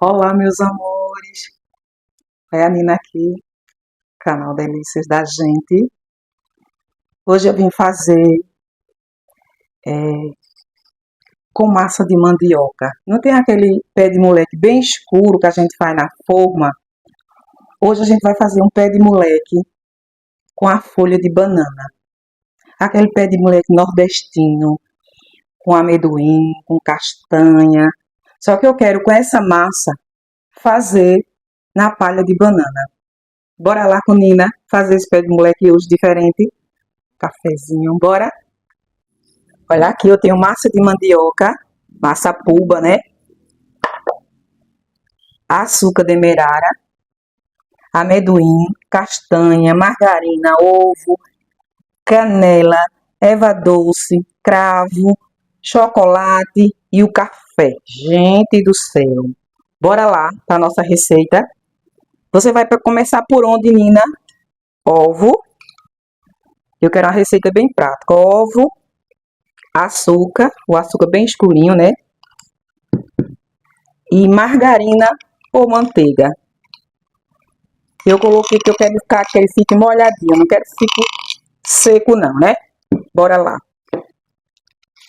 Olá, meus amores. É a Nina aqui, canal Delícias da Gente. Hoje eu vim fazer é, com massa de mandioca. Não tem aquele pé de moleque bem escuro que a gente faz na forma? Hoje a gente vai fazer um pé de moleque com a folha de banana. Aquele pé de moleque nordestino, com amendoim, com castanha. Só que eu quero com essa massa fazer na palha de banana. Bora lá com Nina fazer esse pé de moleque hoje diferente. Cafezinho, bora? Olha aqui, eu tenho massa de mandioca, massa polpa, né? Açúcar demerara, amendoim, castanha, margarina, ovo, canela, erva doce, cravo, chocolate e o café. Gente do céu! Bora lá para nossa receita. Você vai começar por onde, Nina? Ovo. Eu quero uma receita bem prática. Ovo, açúcar, o açúcar bem escurinho, né? E margarina ou manteiga. Eu coloquei que eu quero que ele fique molhadinho, não quero que fique seco não, né? Bora lá.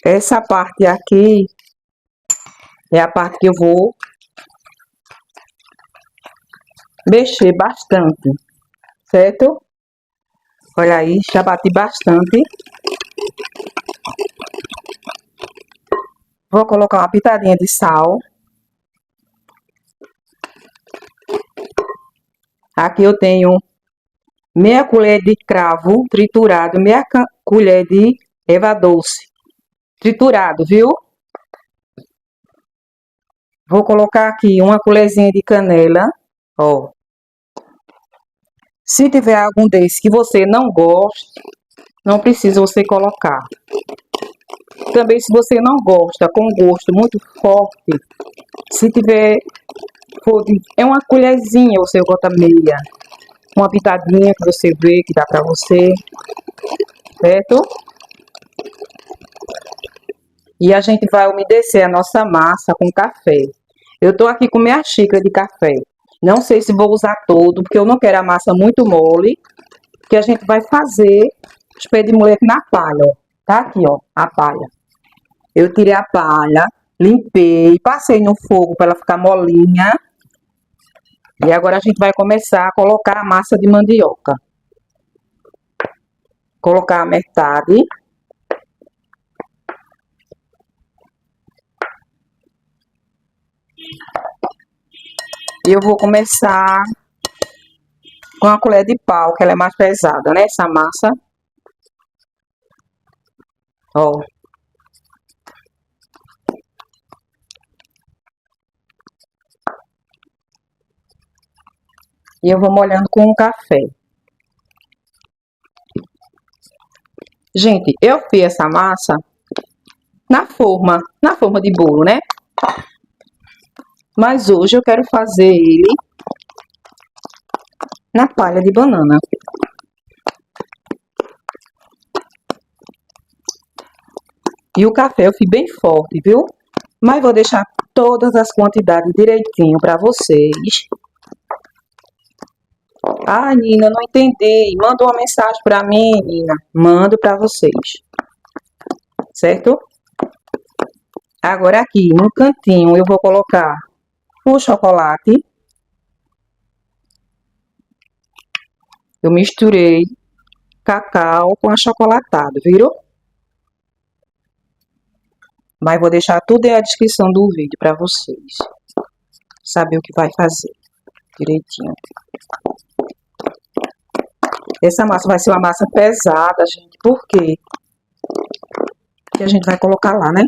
Essa parte aqui é a parte que eu vou mexer bastante, certo? Olha aí, já bati bastante. Vou colocar uma pitadinha de sal. Aqui eu tenho meia colher de cravo triturado, meia colher de erva doce triturado, viu? Vou colocar aqui uma colherzinha de canela, ó. Se tiver algum desse que você não gosta, não precisa você colocar. Também se você não gosta, com gosto muito forte, se tiver, é uma colherzinha, você bota meia. Uma pitadinha que você vê que dá pra você, certo? E a gente vai umedecer a nossa massa com café. Eu tô aqui com minha xícara de café. Não sei se vou usar todo, porque eu não quero a massa muito mole. Que a gente vai fazer os pés de moleque na palha, ó. Tá aqui, ó, a palha. Eu tirei a palha, limpei, passei no fogo para ela ficar molinha. E agora a gente vai começar a colocar a massa de mandioca. Colocar a metade. E eu vou começar com a colher de pau, que ela é mais pesada, né? Essa massa. Ó. E eu vou molhando com o café. Gente, eu fiz essa massa na forma de bolo, né? Mas hoje eu quero fazer ele na palha de banana. E o café eu fiz bem forte, viu? Mas vou deixar todas as quantidades direitinho para vocês. Ah, Nina, não entendi. Manda uma mensagem para mim, Nina. Mando para vocês. Certo? Agora aqui, no cantinho, eu vou colocar o chocolate. Eu misturei cacau com achocolatado, viram? Mas vou deixar tudo aí na descrição do vídeo para vocês saber o que vai fazer direitinho. Essa massa vai ser uma massa pesada, gente. Por quê? Porque a gente vai colocar lá, né?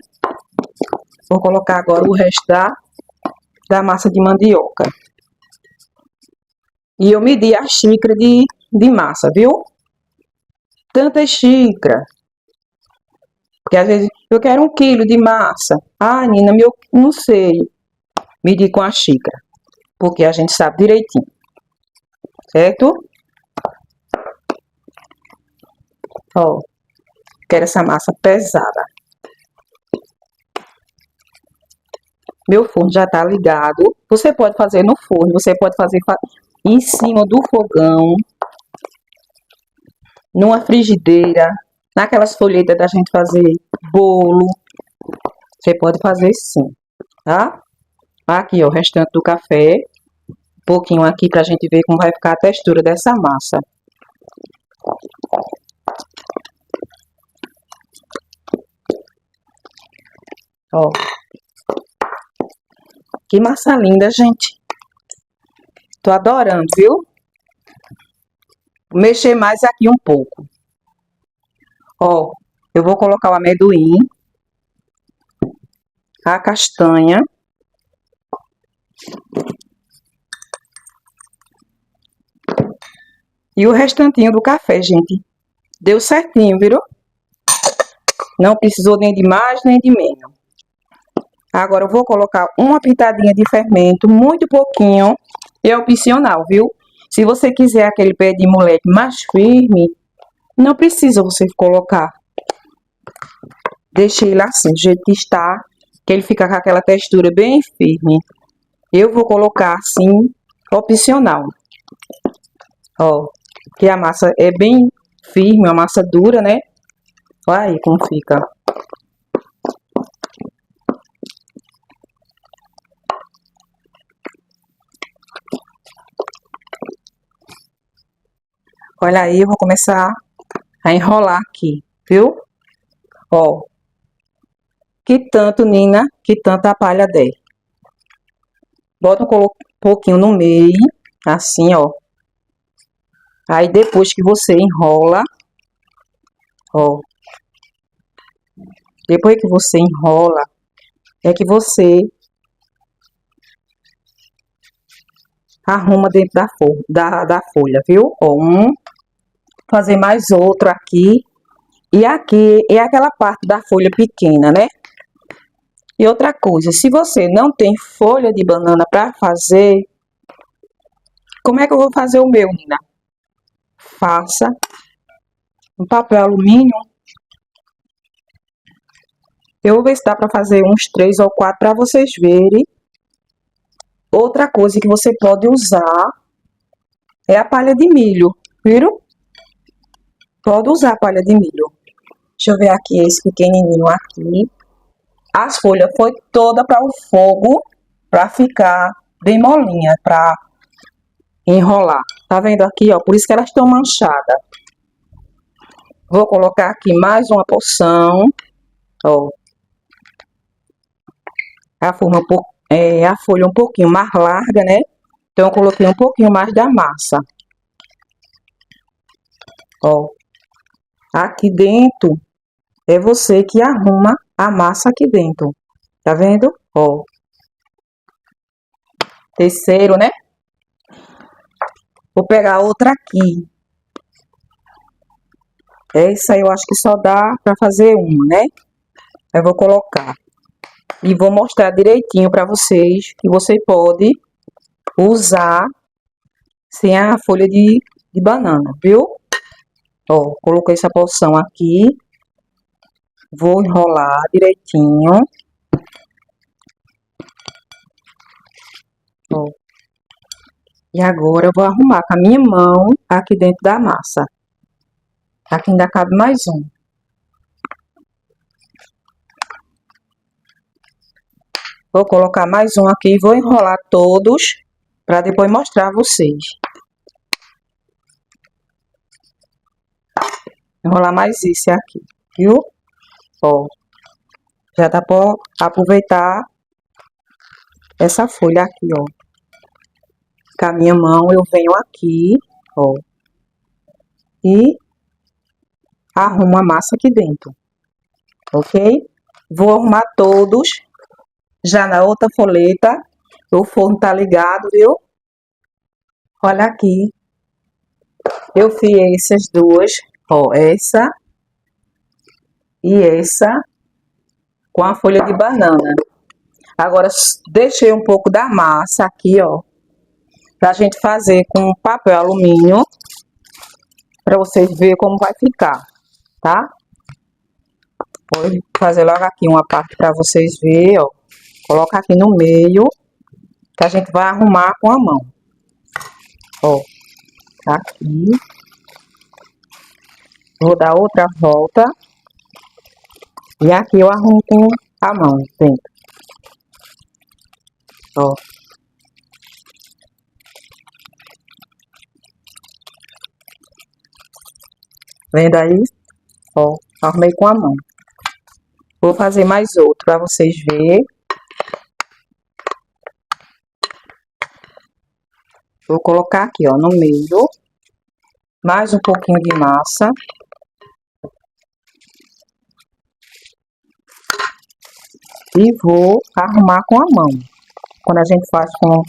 Vou colocar agora o resto da massa de mandioca. E eu medi a xícara de massa, viu? Tantas xícaras. Porque às vezes eu quero 1 quilo de massa. Ah, Nina, eu não sei medir com a xícara. Porque a gente sabe direitinho. Certo? Ó. Quero essa massa pesada. Meu forno já tá ligado. Você pode fazer no forno, você pode fazer em cima do fogão, numa frigideira, naquelas folhetas da gente fazer bolo. Você pode fazer sim, tá? Aqui, ó, o restante do café. Um pouquinho aqui pra gente ver como vai ficar a textura dessa massa. Ó. Que massa linda, gente. Tô adorando, viu? Vou mexer mais aqui um pouco. Ó, eu vou colocar o amendoim, a castanha, e o restantinho do café, gente. Deu certinho, viu? Não precisou nem de mais, nem de menos. Agora eu vou colocar uma pitadinha de fermento, muito pouquinho. É opcional, viu? Se você quiser aquele pé de moleque mais firme, não precisa você colocar. Deixe ele assim, do jeito que está, que ele fica com aquela textura bem firme. Eu vou colocar assim, opcional. Ó, que a massa é bem firme, a massa dura, né? Olha aí como fica. Olha aí, eu vou começar a enrolar aqui, viu? Ó. Que tanto, Nina, que tanta palha der. Bota um pouquinho no meio, assim, ó. Aí depois que você enrola, ó. Depois que você enrola, é que você arruma dentro da folha, viu? Ó, fazer mais outro aqui. E aqui é aquela parte da folha pequena, né? E outra coisa, se você não tem folha de banana para fazer, como é que eu vou fazer o meu, Nina? Faça um papel alumínio. Eu vou ver se dá para fazer uns 3 ou 4 para vocês verem. Outra coisa que você pode usar é a palha de milho, viram? Pode usar a palha de milho. Deixa eu ver aqui esse pequenininho aqui. As folhas foi toda para o fogo, para ficar bem molinha, para enrolar. Tá vendo aqui, ó? Por isso que elas estão manchadas. Vou colocar aqui mais uma porção, ó. A folha um pouquinho mais larga, né? Então, eu coloquei um pouquinho mais da massa. Ó. Aqui dentro, é você que arruma a massa aqui dentro. Tá vendo? Ó. Terceiro, né? Vou pegar outra aqui. Essa eu acho que só dá pra fazer uma, né? Eu vou colocar. E vou mostrar direitinho pra vocês que você pode usar sem a folha de banana, viu? Ó, coloquei essa porção aqui. Vou enrolar direitinho. Ó. E agora eu vou arrumar com a minha mão aqui dentro da massa. Aqui ainda cabe mais um. Vou colocar mais um aqui e vou enrolar todos para depois mostrar a vocês. Enrolar mais esse aqui, viu? Ó, já dá para aproveitar essa folha aqui, ó. Com a minha mão eu venho aqui, ó, e arrumo a massa aqui dentro, ok? Vou arrumar todos. Já na outra folheta, o forno tá ligado, viu? Olha aqui. Eu fiz essas duas, ó, essa e essa com a folha de banana. Agora, deixei um pouco da massa aqui, ó, pra gente fazer com papel alumínio, pra vocês verem como vai ficar, tá? Vou fazer logo aqui uma parte pra vocês verem, ó. coloca aqui no meio, que a gente vai arrumar com a mão. Ó, tá aqui. Vou dar outra volta. E aqui eu arrumo com a mão dentro. Ó. Vendo aí? Ó, arrumei com a mão. Vou fazer mais outro para vocês verem. Vou colocar aqui, ó, no meio. Mais um pouquinho de massa. E vou arrumar com a mão. Quando a gente faz com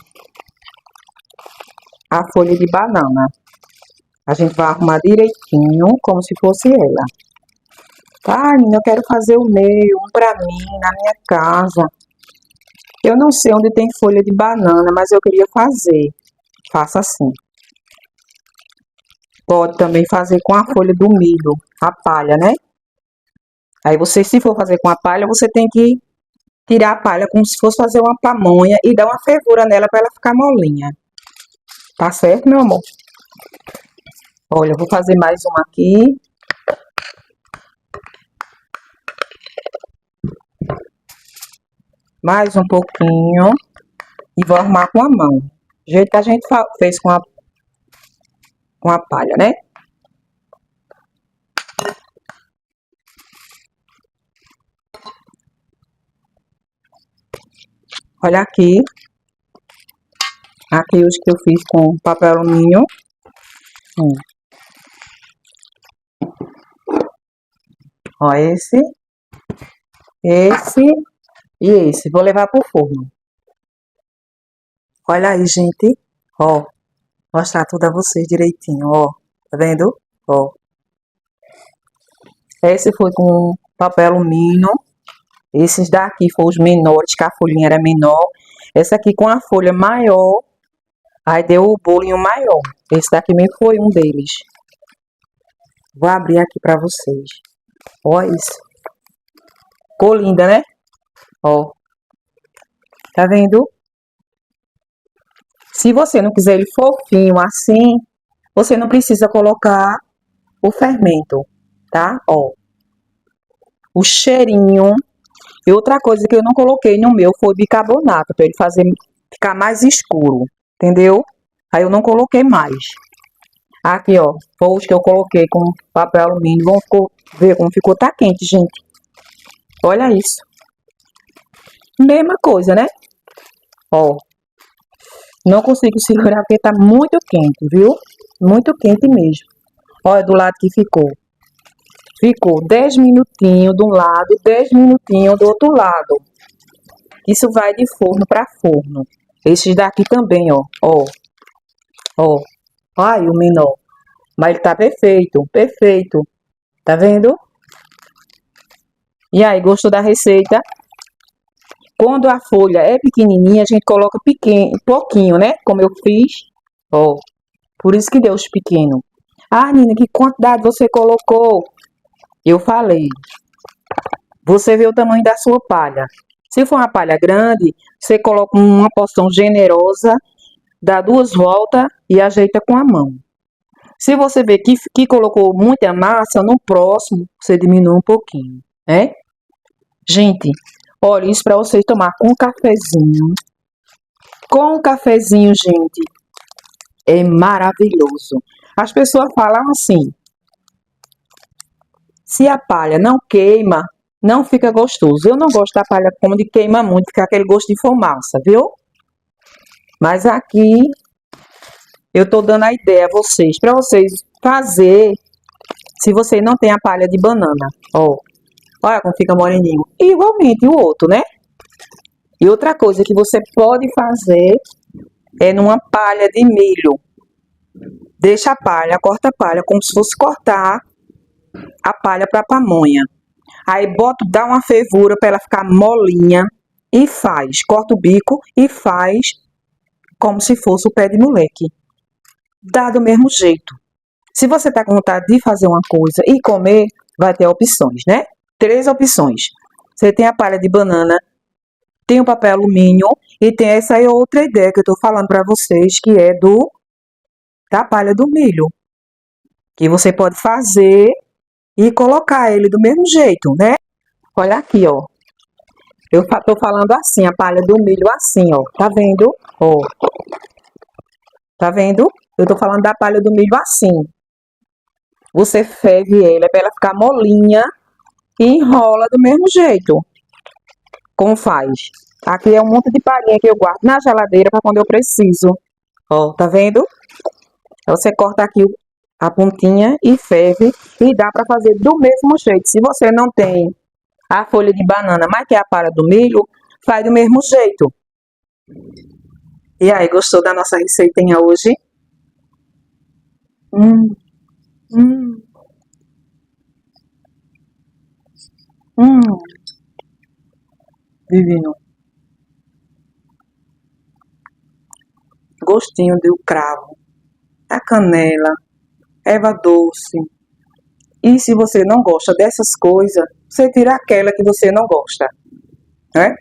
a folha de banana. A gente vai arrumar direitinho, como se fosse ela. Tá, menina, eu quero fazer o meio, um pra mim, na minha casa. Eu não sei onde tem folha de banana, mas eu queria fazer. Faça assim. Pode também fazer com a folha do milho, a palha, né? Aí você, se for fazer com a palha, você tem que tirar a palha como se fosse fazer uma pamonha e dar uma fervura nela para ela ficar molinha. Tá certo, meu amor? Olha, eu vou fazer mais uma aqui. Mais um pouquinho. E vou arrumar com a mão. Do jeito que a gente fez com a palha, né? Olha aqui. Aqui os que eu fiz com papel alumínio. Ó, esse e esse. Vou levar pro forno. Olha aí, gente. Ó, mostrar tudo a vocês direitinho, ó. Tá vendo? Ó. Esse foi com papel alumínio. Esses daqui foram os menores, que a folhinha era menor. Esse aqui com a folha maior. Aí deu o bolinho maior. Esse daqui mesmo foi um deles. Vou abrir aqui pra vocês. Olha isso. Ficou linda, né? Ó. Tá vendo? Se você não quiser ele fofinho assim, você não precisa colocar o fermento, tá? Ó. O cheirinho. E outra coisa que eu não coloquei no meu foi bicarbonato, para ele ficar mais escuro, entendeu? Aí eu não coloquei mais. Aqui, ó, foi os que eu coloquei com papel alumínio. Vamos ver como ficou. Tá quente, gente. Olha isso. Mesma coisa, né? Ó. Não consigo segurar porque tá muito quente, viu? Muito quente mesmo. Olha do lado que ficou. Ficou 10 minutinhos de um lado e 10 minutinhos do outro lado. Isso vai de forno para forno. Esses daqui também, ó. Ó. Ó. Ai, o menor. Mas ele tá perfeito. Perfeito. Tá vendo? E aí, gostou da receita? Quando a folha é pequenininha, a gente coloca pouquinho, né? Como eu fiz. Ó. Por isso que deu os pequenos. Ah, Nina, que quantidade você colocou? Eu falei. Você vê o tamanho da sua palha. Se for uma palha grande, você coloca uma porção generosa, dá 2 voltas e ajeita com a mão. Se você vê que colocou muita massa, no próximo você diminui um pouquinho, né? Gente, olha, isso para vocês tomar com um cafezinho. Com um cafezinho, gente, é maravilhoso. As pessoas falam assim, se a palha não queima, não fica gostoso. Eu não gosto da palha como de queima muito, fica aquele gosto de fumaça, viu? Mas aqui eu tô dando a ideia a vocês, para vocês fazer, se você não tem a palha de banana, ó. Olha como fica moreninho. E igualmente o outro, né? E outra coisa que você pode fazer é numa palha de milho. Deixa a palha, corta a palha como se fosse cortar a palha para pamonha. Aí bota, dá uma fervura para ela ficar molinha e faz. Corta o bico e faz como se fosse o pé de moleque. Dá do mesmo jeito. Se você tá com vontade de fazer uma coisa e comer, vai ter opções, né? 3 opções. Você tem a palha de banana, tem o papel alumínio e tem essa aí outra ideia que eu tô falando para vocês, que é da palha do milho, que você pode fazer e colocar ele do mesmo jeito, né? Olha aqui, ó. Eu tô falando assim, a palha do milho assim, ó. Tá vendo? Ó. Tá vendo? Eu tô falando da palha do milho assim. Você ferve ela para ela ficar molinha e enrola do mesmo jeito. Como faz? Aqui é um monte de palhinha que eu guardo na geladeira para quando eu preciso. Ó, tá vendo? Você corta aqui a pontinha e ferve e dá para fazer do mesmo jeito. Se você não tem a folha de banana, mas quer a palha do milho, faz do mesmo jeito. E aí, gostou da nossa receitinha hoje? Hum, hum, hum, divino. Gostinho do cravo, a canela, erva doce. E se você não gosta dessas coisas, você tira aquela que você não gosta, né?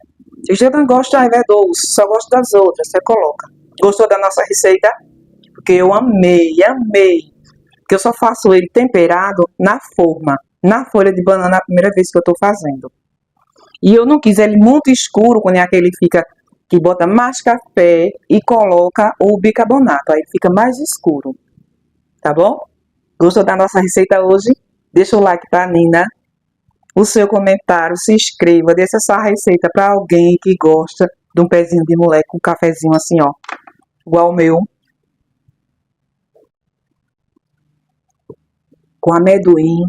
Se você não gosta da erva doce, só gosta das outras, você coloca. Gostou da nossa receita? Porque eu amei, amei. Porque eu só faço ele temperado na forma, na folha de banana, a primeira vez que eu tô fazendo. E eu não quis ele muito escuro, quando é aquele que bota mais café e coloca o bicarbonato, aí fica mais escuro, tá bom? Gostou da nossa receita hoje? Deixa o like pra Nina, o seu comentário, se inscreva, deixa essa receita pra alguém que gosta de um pezinho de moleque com um cafezinho assim, ó, igual o meu, com amendoim,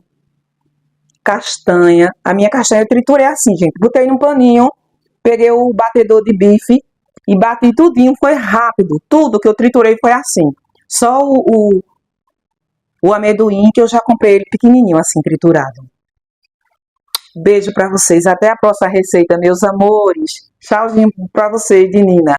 castanha. A minha castanha eu triturei assim, gente. Botei num paninho, peguei o batedor de bife e bati tudinho. Foi rápido. Tudo que eu triturei foi assim. Só o amendoim que eu já comprei ele pequenininho, assim, triturado. Beijo pra vocês. Até a próxima receita, meus amores. Tchauzinho pra vocês, de Nina.